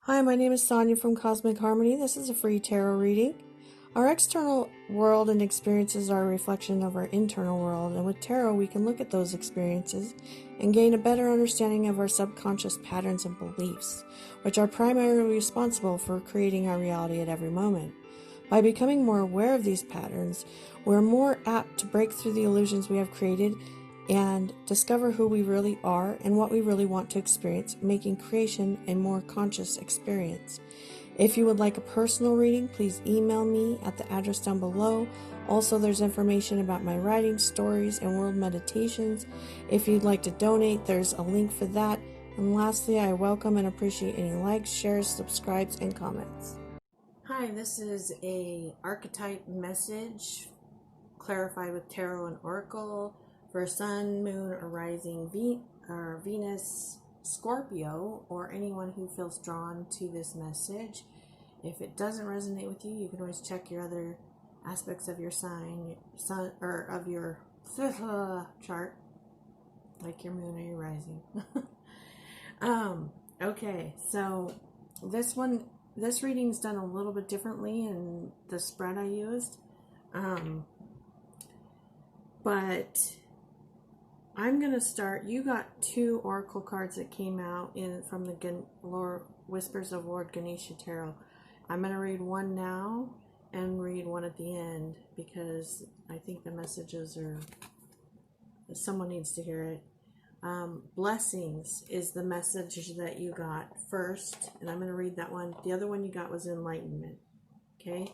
Hi, my name is Sonia from Cosmic Harmony. This is a free tarot reading. Our external world and experiences are a reflection of our internal world, and with tarot, we can look at those experiences and gain a better understanding of our subconscious patterns and beliefs, which are primarily responsible for creating our reality at every moment. By becoming more aware of these patterns, we're more apt to break through the illusions we have created and discover who we really are and what we really want to experience, making creation a more conscious experience. If you would like a personal reading, please email me at the address down below. Also, there's information about my writing, stories, and world meditations. If you'd like to donate, there's a link for that. And lastly, I welcome and appreciate any likes, shares, subscribes, and comments. Hi, this is a archetype message, clarified with tarot and oracle, for Sun, Moon, or Rising Venus, Scorpio, or anyone who feels drawn to this message. If it doesn't resonate with you, you can always check your other aspects of your sun or of your chart, like your moon or your rising. Okay, so this reading's done a little bit differently in the spread I used, but I'm going to start. You got two oracle cards that came out from the Whispers of Lord Ganesha Tarot. I'm going to read one now and read one at the end because I think the messages are, someone needs to hear it. Blessings is the message that you got first, and I'm going to read that one. The other one you got was enlightenment. Okay?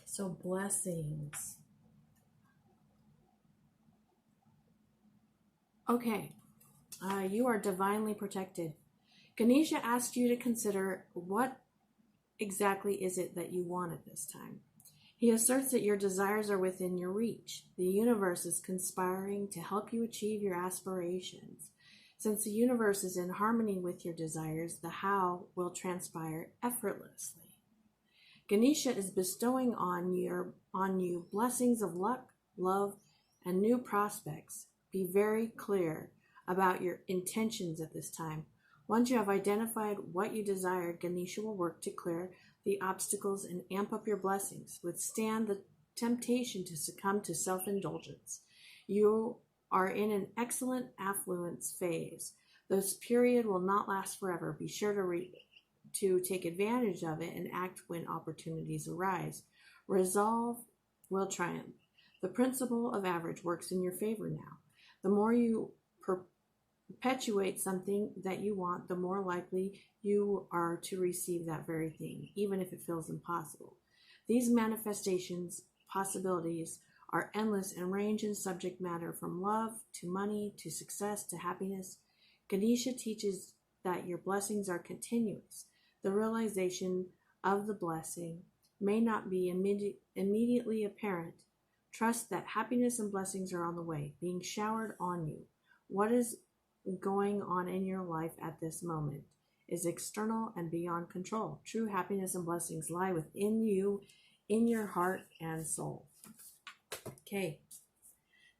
So blessings. Okay, you are divinely protected. Ganesha asked you to consider what exactly is it that you want at this time. He asserts that your desires are within your reach. The universe is conspiring to help you achieve your aspirations. Since the universe is in harmony with your desires, the how will transpire effortlessly. Ganesha is bestowing on you blessings of luck, love, and new prospects. Be very clear about your intentions at this time. Once you have identified what you desire, Ganesha will work to clear the obstacles and amp up your blessings. Withstand the temptation to succumb to self-indulgence. You are in an excellent affluence phase. This period will not last forever. Be sure to take advantage of it and act when opportunities arise. Resolve will triumph. The principle of average works in your favor now. The more you perpetuate something that you want, the more likely you are to receive that very thing, even if it feels impossible. These manifestations, possibilities, are endless and range in subject matter from love to money to success to happiness. Ganesha teaches that your blessings are continuous. The realization of the blessing may not be immediately apparent. Trust that happiness and blessings are on the way, being showered on you. What is going on in your life at this moment is external and beyond control. True happiness and blessings lie within you, in your heart and soul. Okay,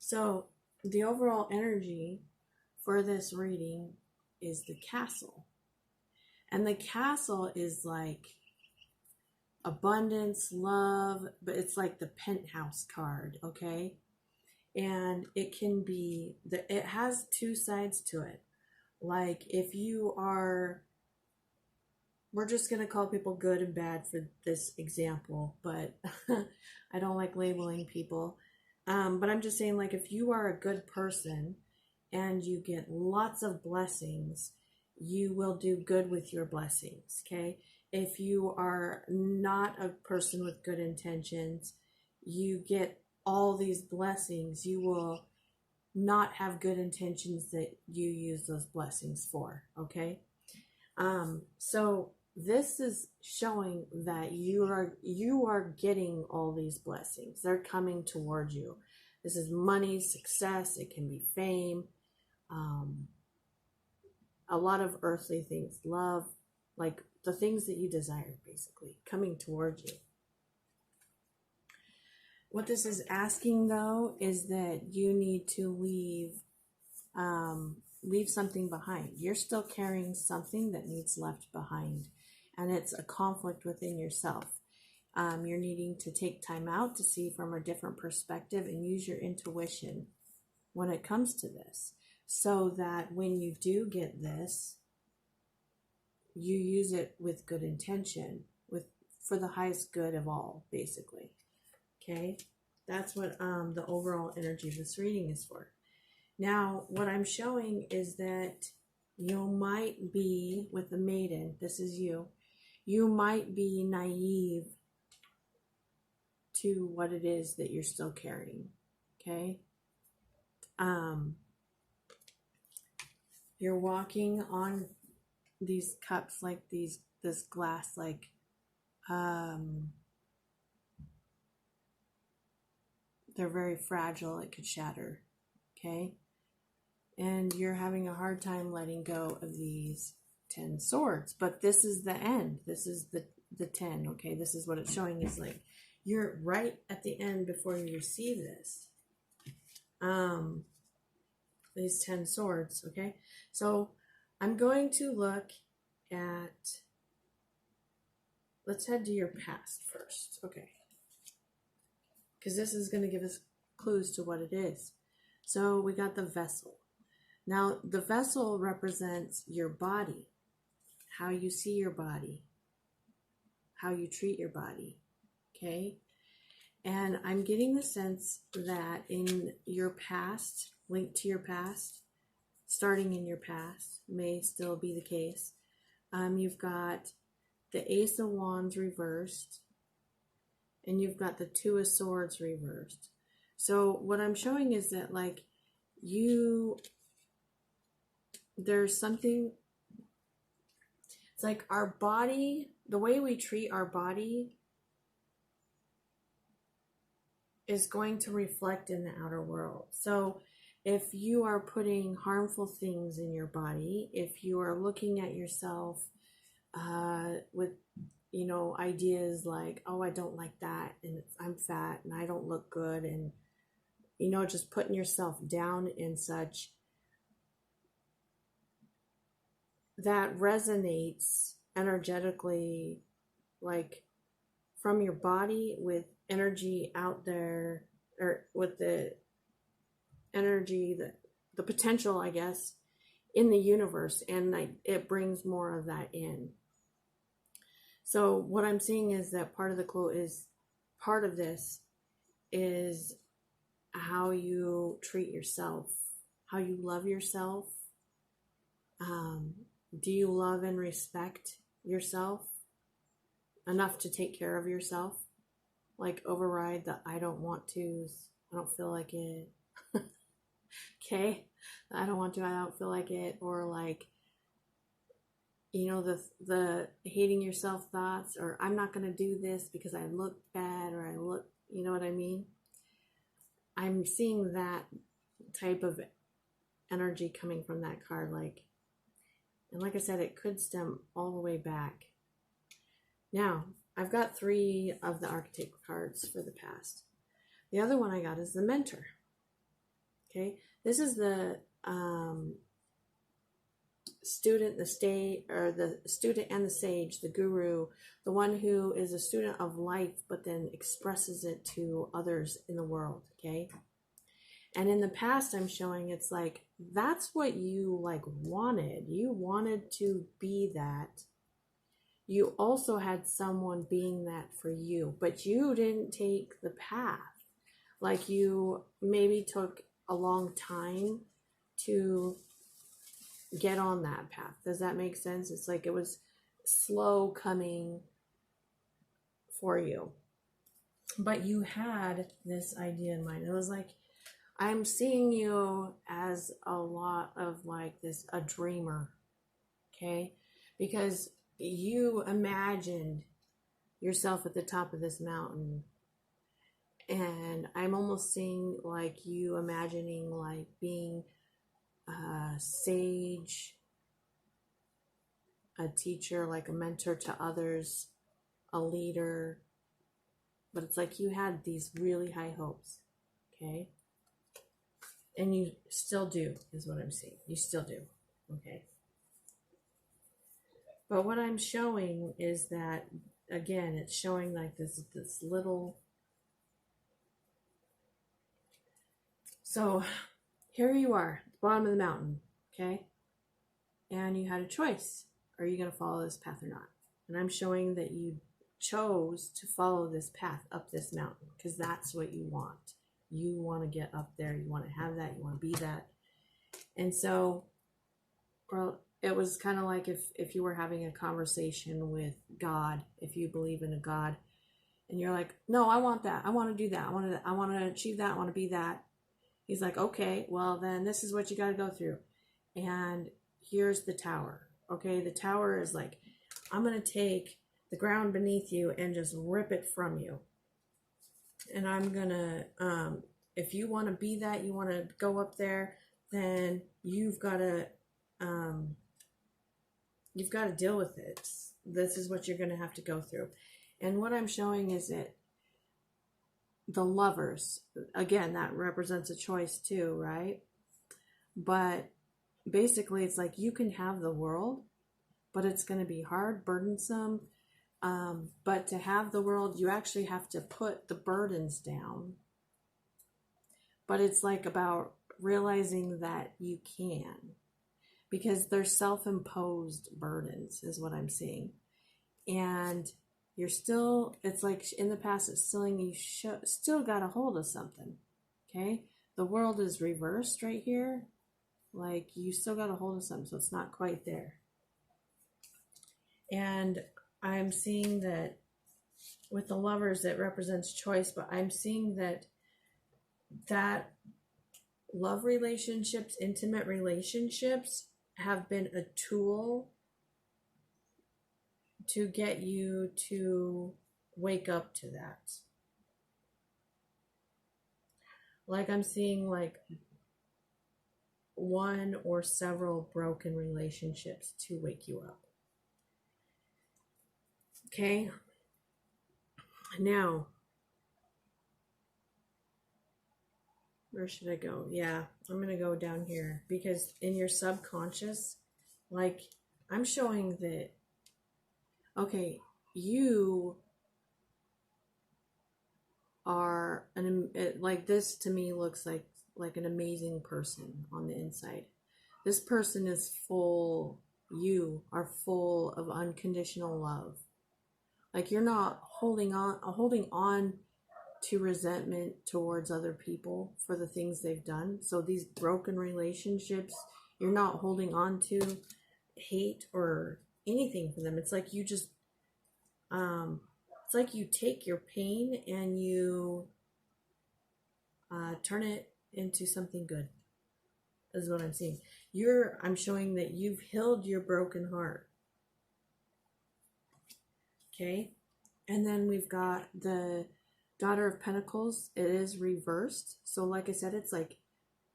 so the overall energy for this reading is the Castle. And the Castle is like abundance, love, but it's like the penthouse card, okay? And it can be, it has two sides to it. Like if you are, we're just going to call people good and bad for this example, but I don't like labeling people. But I'm just saying, like, if you are a good person and you get lots of blessings, you will do good with your blessings, okay? If you are not a person with good intentions, you get all these blessings, you will not have good intentions that you use those blessings for, okay? So this is showing that you are getting all these blessings. They're coming toward you. This is money, success, it can be fame, a lot of earthly things, love, like the things that you desire, basically, coming towards you. What this is asking, though, is that you need to leave leave something behind. You're still carrying something that needs left behind, and it's a conflict within yourself. You're needing to take time out to see from a different perspective and use your intuition when it comes to this, so that when you do get this, you use it with good intention, for the highest good of all, basically. Okay, that's what the overall energy of this reading is for. Now, what I'm showing is that you might be, with the maiden, this is you might be naive to what it is that you're still carrying. Okay, you're walking on these cups, like this glass, like they're very fragile, it could shatter. Okay, and you're having a hard time letting go of these 10 swords, but this is the end. This is the 10. Okay, this is what it's showing, is like you're right at the end before you receive this, these 10 swords. Okay, so I'm going to look at, let's head to your past first. Okay, because this is going to give us clues to what it is. So we got the vessel. Now the vessel represents your body, how you see your body, how you treat your body. Okay, and I'm getting the sense that in your past, linked to your past, starting in your past, may still be the case. You've got the Ace of Wands reversed, and you've got the Two of Swords reversed. So what I'm showing is that, like, there's something, it's like our body, the way we treat our body is going to reflect in the outer world. So if you are putting harmful things in your body, if you are looking at yourself with, you know, ideas like, oh, I don't like that, and I'm fat, and I don't look good, and, you know, just putting yourself down and such, that resonates energetically, like from your body with energy out there, or with the energy, the potential, I guess, in the universe, and like it brings more of that in. So what I'm seeing is that part of the clue is, part of this is how you treat yourself, how you love yourself. Do you love and respect yourself enough to take care of yourself? Like override the I don't want to, I don't feel like it. Okay, I don't want to, I don't feel like it. Or like, you know, the hating yourself thoughts, or I'm not going to do this because I look bad, or I look, you know what I mean? I'm seeing that type of energy coming from that card, like, and like I said, it could stem all the way back. Now, I've got 3 of the Archetype cards for the past. The other one I got is the Mentor. Okay, this is the student, the student and the sage, the guru, the one who is a student of life, but then expresses it to others in the world. Okay, and in the past, I'm showing it's like that's what you like wanted. You wanted to be that. You also had someone being that for you, but you didn't take the path. Like you maybe took a long time to get on that path. Does that make sense? It's like it was slow coming for you, but you had this idea in mind. It was like, I'm seeing you as a lot of like this, a dreamer. Okay, because you imagined yourself at the top of this mountain, and I'm almost seeing like you imagining like being a sage, a teacher, like a mentor to others, a leader, but it's like you had these really high hopes. Okay, And you still do, is what I'm saying. You still do. Okay. But what I'm showing is that, again, it's showing like this little. So here you are, at the bottom of the mountain, okay? And you had a choice. Are you going to follow this path or not? And I'm showing that you chose to follow this path up this mountain because that's what you want. You want to get up there. You want to have that. You want to be that. And so, well, it was kind of like if you were having a conversation with God, if you believe in a God, and you're like, no, I want that. I want to do that. I want to achieve that. I want to be that. He's like, okay, well, then this is what you got to go through. And here's the tower. Okay, the tower is like, I'm going to take the ground beneath you and just rip it from you. And I'm going to, if you want to be that, you want to go up there, then you've got to deal with it. This is what you're going to have to go through. And what I'm showing is that the lovers, again, that represents a choice too, right? But basically it's like you can have the world, but it's going to be hard, burdensome. But to have the world, you actually have to put the burdens down. But it's like about realizing that you can, because they're self-imposed burdens is what I'm seeing. And you're still, it's like in the past, it's telling you still got a hold of something. Okay. The world is reversed right here. Like you still got a hold of something. So it's not quite there. And I'm seeing that with the lovers, it represents choice, but I'm seeing that love relationships, intimate relationships have been a tool to get you to wake up to that. Like I'm seeing like one or several broken relationships to wake you up. Okay. Now, where should I go? Yeah, I'm going to go down here because in your subconscious, like I'm showing that, okay, you are like this to me looks like an amazing person on the inside. This person is full, you are full of unconditional love. Like you're not holding on to resentment towards other people for the things they've done. So these broken relationships, you're not holding on to hate or anything for them. It's like you just, it's like you take your pain and you turn it into something good, is what I'm seeing. I'm showing that you've healed your broken heart. Okay. And then we've got the Daughter of Pentacles. It is reversed. So like I said, it's like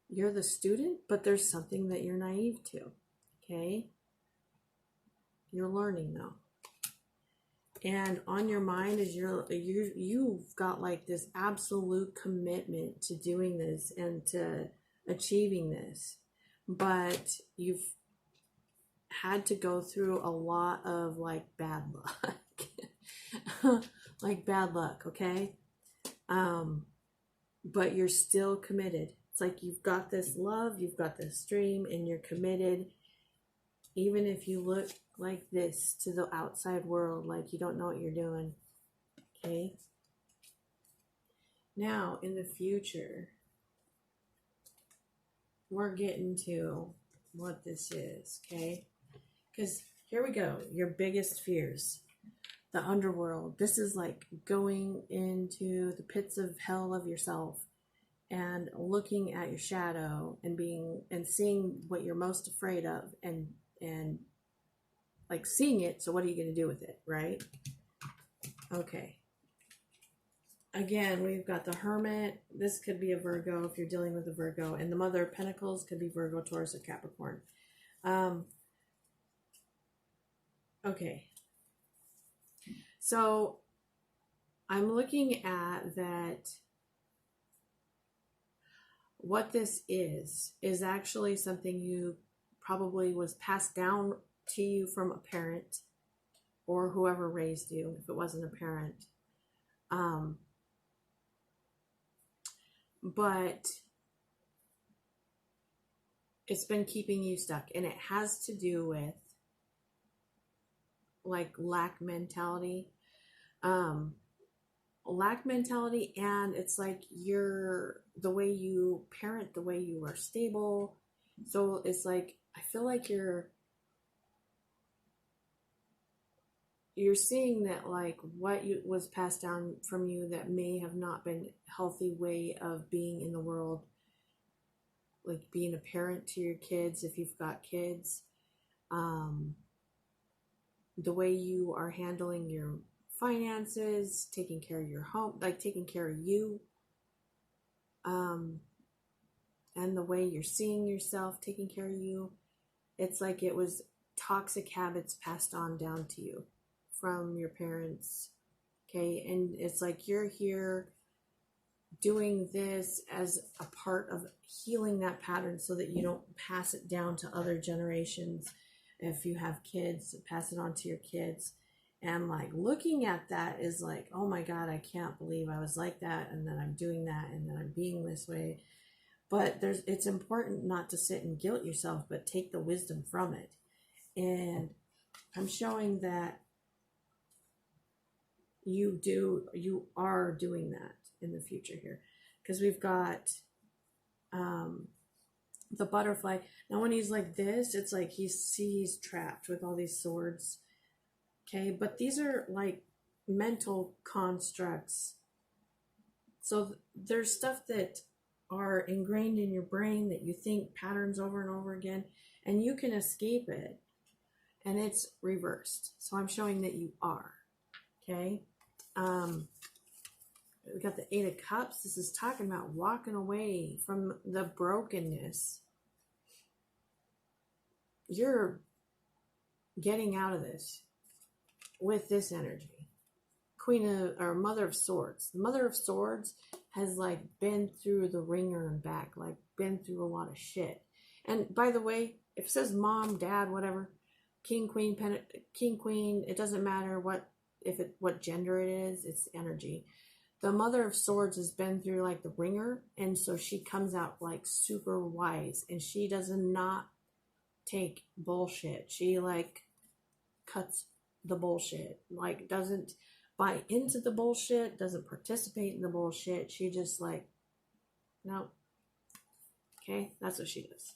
you're the student, but there's something that you're naive to. Okay. You're learning though. And on your mind is you've got like this absolute commitment to doing this and to achieving this. But you've had to go through a lot of like bad luck. Like bad luck, okay? But you're still committed. It's like you've got this love, you've got this dream, and you're committed. Even if you look like this to the outside world, like you don't know what you're doing, okay? Now, in the future, we're getting to what this is, okay? Because here we go, your biggest fears. The underworld. This is like going into the pits of hell of yourself and looking at your shadow and seeing what you're most afraid of and like seeing it. So what are you going to do with it? Right? Okay. Again, we've got the Hermit. This could be a Virgo if you're dealing with a Virgo, and the Mother of Pentacles could be Virgo, Taurus, or Capricorn. Okay. So I'm looking at that what this is actually something you probably was passed down to you from a parent or whoever raised you, if it wasn't a parent. But it's been keeping you stuck, and it has to do with like lack mentality. Lack mentality, and it's like the way you parent, the way you are stable. So it's like, I feel like you're seeing that like what was passed down from you that may have not been a healthy way of being in the world, like being a parent to your kids if you've got kids, the way you are handling your finances, taking care of your home, like taking care of you, and the way you're seeing yourself, taking care of you. It's like it was toxic habits passed on down to you from your parents. Okay, and it's like you're here doing this as a part of healing that pattern so that you don't pass it down to other generations. If you have kids, pass it on to your kids. And like looking at that is like, oh my God, I can't believe I was like that, and then I'm doing that, and then I'm being this way. But it's important not to sit and guilt yourself, but take the wisdom from it. And I'm showing that you are doing that in the future here, because we've got the butterfly. Now when he's like this, it's like he's trapped with all these swords. Okay, but these are like mental constructs. So there's stuff that are ingrained in your brain that you think patterns over and over again, and you can escape it, and it's reversed. So I'm showing that you are. Okay. We got the 8 of Cups. This is talking about walking away from the brokenness. You're getting out of this with this energy. Mother of Swords. The Mother of Swords has like been through the ringer and back, like been through a lot of shit. And by the way, if it says mom, dad, whatever, king, queen, it doesn't matter what gender it is, it's energy. The Mother of Swords has been through like the ringer, and so she comes out like super wise, and she does not take bullshit. She like cuts the bullshit, like doesn't buy into the bullshit, doesn't participate in the bullshit. She just like, no. Okay, that's what she does.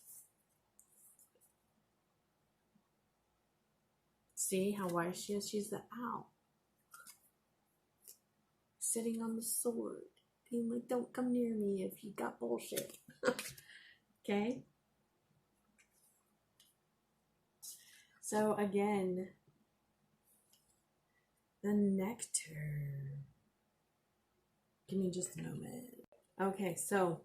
See how wise she is? She's the owl. Sitting on the sword, being like, don't come near me if you got bullshit. Okay? So again, the nectar. Give me just a moment. Okay, so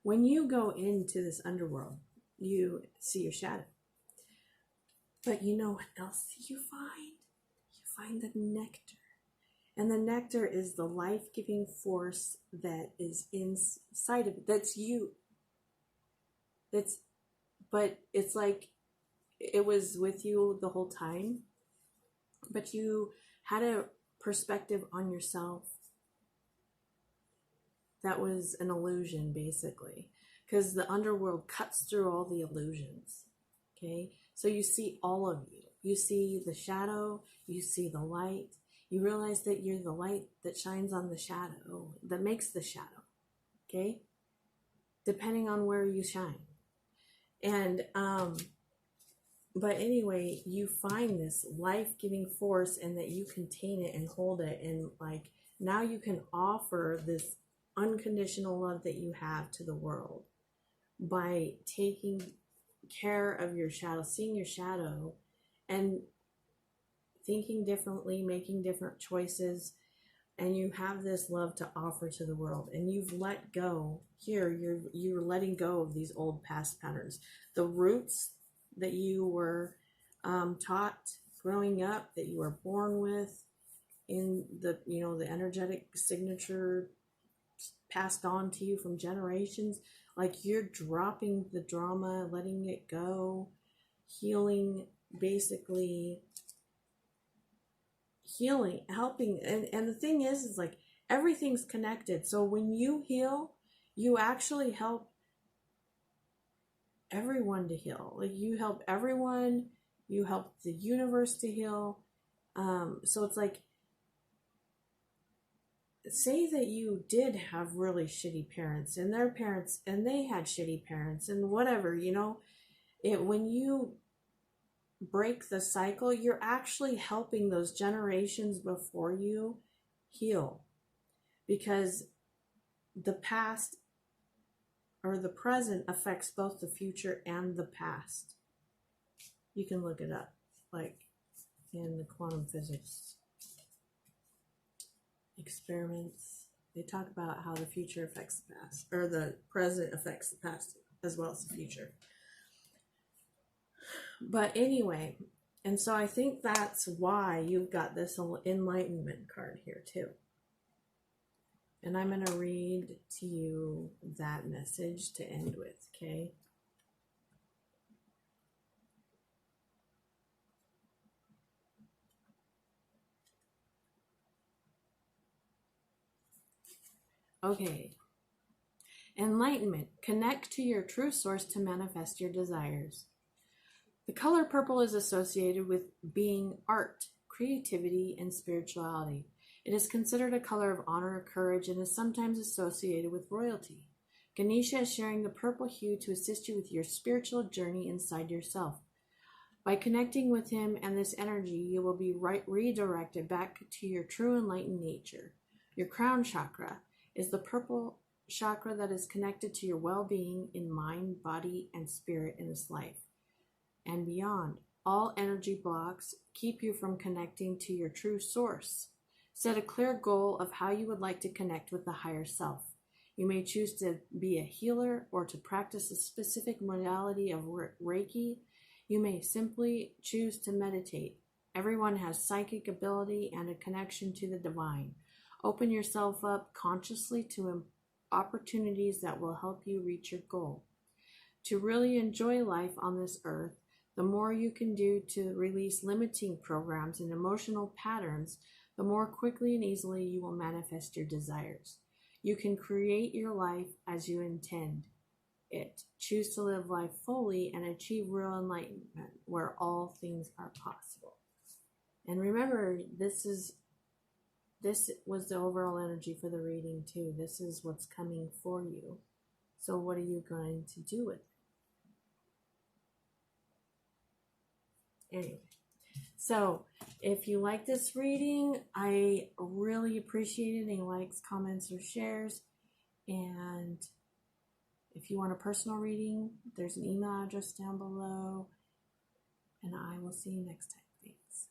when you go into this underworld, you see your shadow. But you know what else you find? You find the nectar. And the nectar is the life-giving force that is inside of it. That's you. But it's like it was with you the whole time. But you had a perspective on yourself that was an illusion, basically. Because the underworld cuts through all the illusions. Okay? So you see all of you. You see the shadow. You see the light. You realize that you're the light that shines on the shadow, that makes the shadow, okay? Depending on where you shine. And, but anyway, you find this life-giving force, and that you contain it and hold it. And like, now you can offer this unconditional love that you have to the world by taking care of your shadow, seeing your shadow, and thinking differently, making different choices, and you have this love to offer to the world. And you've let go. Here, you're letting go of these old past patterns, the roots that you were taught growing up, that you were born with, in the the energetic signature passed on to you from generations. Like you're dropping the drama, letting it go, healing, basically healing, helping. And the thing is like everything's connected. So when you heal, you actually help everyone to heal. Like you help everyone, you help the universe to heal. So it's like, say that you did have really shitty parents and their parents and they had shitty parents and whatever, you know, when you break the cycle, you're actually helping those generations before you heal, because the past or the present affects both the future and the past. You can look it up, like in the quantum physics experiments. They talk about how the future affects the past, or the present affects the past as well as the future. But anyway, and so I think that's why you've got this enlightenment card here too. And I'm going to read to you that message to end with, okay? Okay. Enlightenment. Connect to your true source to manifest your desires. The color purple is associated with being art, creativity, and spirituality. It is considered a color of honor, courage, and is sometimes associated with royalty. Ganesha is sharing the purple hue to assist you with your spiritual journey inside yourself. By connecting with him and this energy, you will be redirected back to your true enlightened nature. Your crown chakra is the purple chakra that is connected to your well-being in mind, body, and spirit in this life and beyond. All energy blocks keep you from connecting to your true source. Set a clear goal of how you would like to connect with the higher self. You may choose to be a healer or to practice a specific modality of Reiki. You may simply choose to meditate. Everyone has psychic ability and a connection to the divine. Open yourself up consciously to opportunities that will help you reach your goal. To really enjoy life on this earth, the more you can do to release limiting programs and emotional patterns, the more quickly and easily you will manifest your desires. You can create your life as you intend it. Choose to live life fully and achieve real enlightenment where all things are possible. And remember, this was the overall energy for the reading too. This is what's coming for you. So what are you going to do with it? Anyway, so if you like this reading, I really appreciate it. Any likes, comments, or shares. And if you want a personal reading, there's an email address down below. And I will see you next time. Thanks.